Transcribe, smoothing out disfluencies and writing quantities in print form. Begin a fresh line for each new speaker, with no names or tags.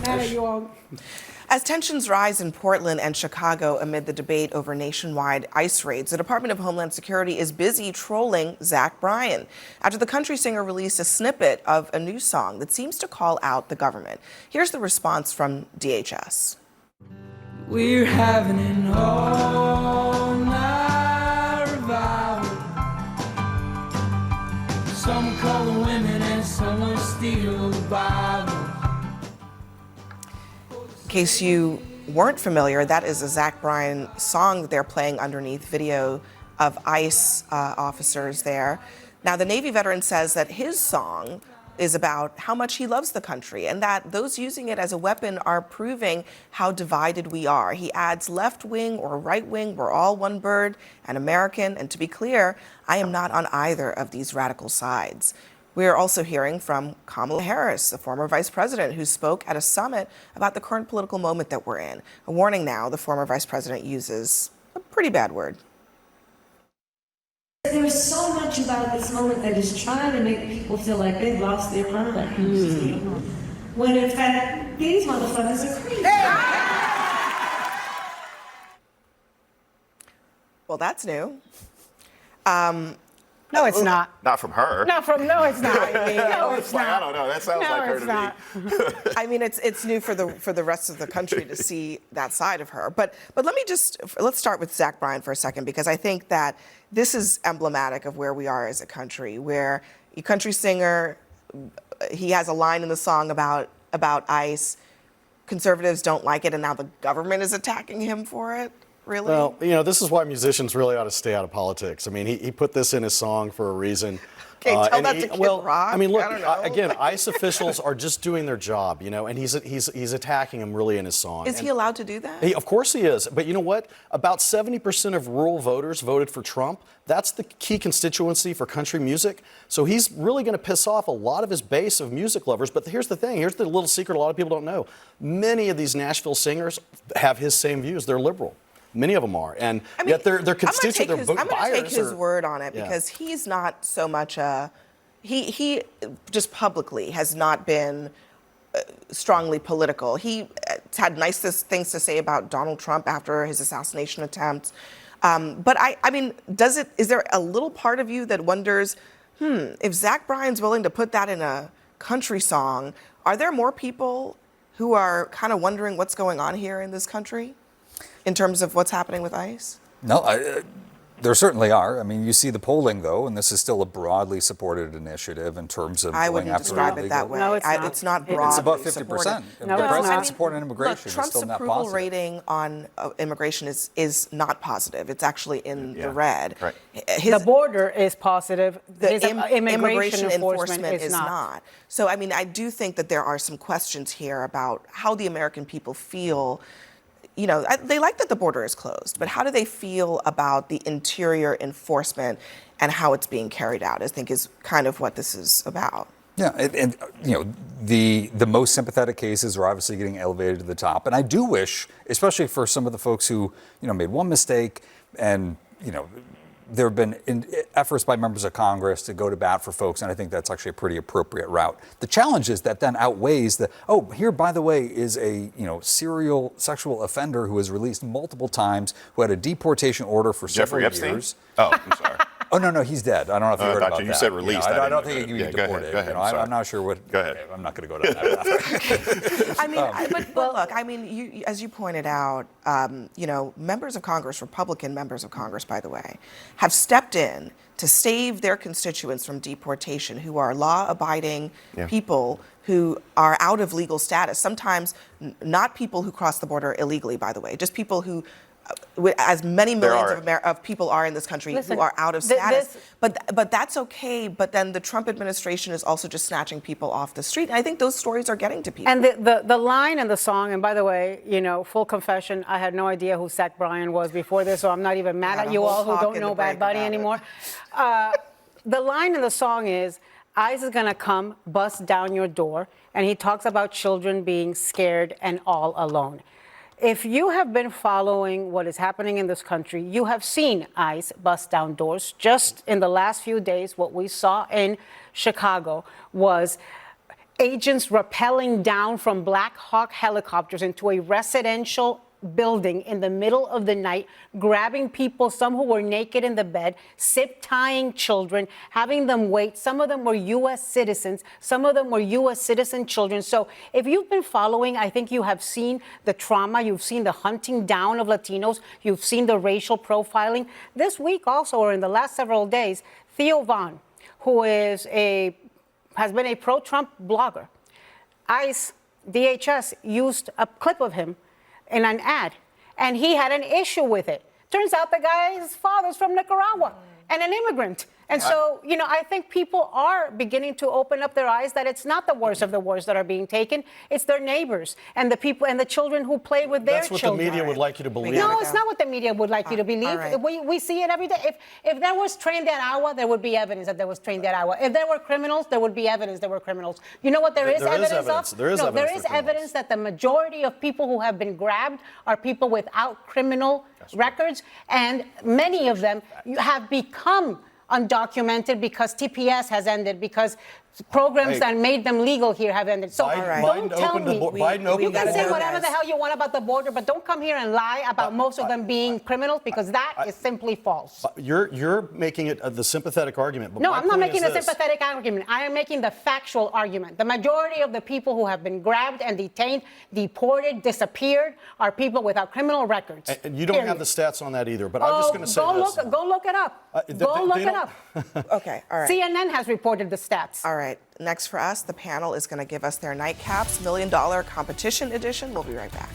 Mad at you all.
As tensions rise in Portland and Chicago amid the debate over nationwide ICE raids, the Department of Homeland Security is busy trolling Zach Bryan after the country singer released a snippet of a new song that seems to call out the government. Here's the response from DHS.
We're having an all-night revival. Some call the women and some will steal the Bible.
In case you weren't familiar, that is a Zach Bryan song that they're playing underneath video of ICE officers there. Now, the Navy veteran says that his song is about how much he loves the country and that those using it as a weapon are proving how divided we are. He adds left wing or right wing, we're all one bird and American. And to be clear, I am not on either of these radical sides. We are also hearing from Kamala Harris, the former vice president, who spoke at a summit about the current political moment that we're in. A warning now, the former vice president uses a pretty bad word.
There is so much about this moment that is trying to make people feel like they've lost their mind. When in fact, these motherfuckers are crazy.
Well, that's new.
No, it's not.
Not from her.
No, it's not. No, it's not.
I don't know. That sounds like her to me.
I mean, it's new for the rest of the country to see that side of her. But let's start with Zach Bryan for a second, because I think that this is emblematic of where we are as a country, where a country singer, he has a line in the song about ICE. Conservatives don't like it, and now the government is attacking him for it. Really?
Well, this is why musicians really ought to stay out of politics. I mean, he put this in his song for a reason.
Okay, tell that to Kid Rock.
I mean, look,
I don't know.
again, ICE officials are just doing their job, and he's attacking him really in his song.
Is he allowed to do that?
Of course he is. But you know what? About 70% of rural voters voted for Trump. That's the key constituency for country music. So he's really going to piss off a lot of his base of music lovers. But here's the thing. Here's the little secret a lot of people don't know. Many of these Nashville singers have his same views. They're liberal. Many of them are, and yet their constituents, their vote buyers.
I'm going to take his word on it, because he's not so much he just publicly has not been strongly political. He had nice things to say about Donald Trump after his assassination attempt. But I mean, is there a little part of you that wonders, if Zach Bryan's willing to put that in a country song, are there more people who are kind of wondering what's going on here in this country? In terms of what's happening with ICE?
No, there certainly are. I mean, you see the polling, though, and this is still a broadly supported initiative in terms of
I
going
wouldn't
after
describe it that way.
No, it's not
broadly
It's above 50%.
supported.
No, the president's support on immigration
Look, Trump's
is still net
approval
positive.
rating on immigration is not positive. It's actually in the red.
Right.
The border is positive.
The
immigration enforcement is
not. So, I mean, I do think that there are some questions here about how the American people feel. They like that the border is closed, but how do they feel about the interior enforcement and how it's being carried out, I think is kind of what this is about.
Yeah, and the most sympathetic cases are obviously getting elevated to the top. And I do wish, especially for some of the folks who, made one mistake and, there have been efforts by members of Congress to go to bat for folks, and I think that's actually a pretty appropriate route. The challenge is that then outweighs here, by the way, is a serial sexual offender who was released multiple times, who had a deportation order for several years.
Oh, I'm sorry.
Oh, no, he's dead. I don't know if you heard about that.
You said released.
I don't think he can be deported.
Go ahead.
I'm not sure what.
Go ahead.
Okay, I'm not going to go down that.
I mean, but look, I mean, as you pointed out, members of Congress, Republican members of Congress, by the way, have stepped in to save their constituents from deportation, who are law-abiding people who are out of legal status. Sometimes not people who cross the border illegally, by the way, just people who as many millions of people are in this country who are out of status. But that's okay. But then the Trump administration is also just snatching people off the street. And I think those stories are getting to people.
And the line in the song, and by the way, full confession, I had no idea who Zach Bryan was before this, so I'm not even mad at you all who don't know Bad Bunny anymore. The line in the song is, ICE is going to come bust down your door. And he talks about children being scared and all alone. If you have been following what is happening in this country, you have seen ICE bust down doors. Just in the last few days, what we saw in Chicago was agents rappelling down from Black Hawk helicopters into a residential building in the middle of the night, grabbing people, some who were naked in the bed, zip tying children, having them wait. Some of them were U.S. citizens. Some of them were U.S. citizen children. So if you've been following, I think you have seen the trauma. You've seen the hunting down of Latinos. You've seen the racial profiling. This week also, or in the last several days, Theo Vaughn, who has been a pro-Trump blogger. ICE, DHS used a clip of him in an ad, and he had an issue with it. Turns out the guy's father's from Nicaragua and an immigrant. And so, I think people are beginning to open up their eyes that it's not the worst of the worst that are being taken. It's their neighbors and the people and the children who play with their children.
That's what the media would like you to believe.
No, it's not what the media would like you to believe.
Right.
We see it every day. If there was train de agua, there would be evidence that there was train de agua. If there were criminals, there would be evidence there were criminals. You know what there is evidence of?
There is
evidence that the majority of people who have been grabbed are people without criminal records, and many of them have become undocumented because TPS has ended, because programs that made them legal here have ended. So don't tell me. You can say whatever the hell you want about the border, but don't come here and lie about most of them being criminals, because that is simply false.
You're making it the sympathetic argument. But
no, I'm not making a sympathetic argument. I am making the factual argument. The majority of the people who have been grabbed and detained, deported, disappeared, are people without criminal records.
And you don't have the stats on that either, but I'm just going to say this.
Go look it up. Go look it up.
Okay, all right.
CNN has reported the stats.
All right. Next for us, the panel is going to give us their nightcaps, $1 Million Competition Edition. We'll be right back.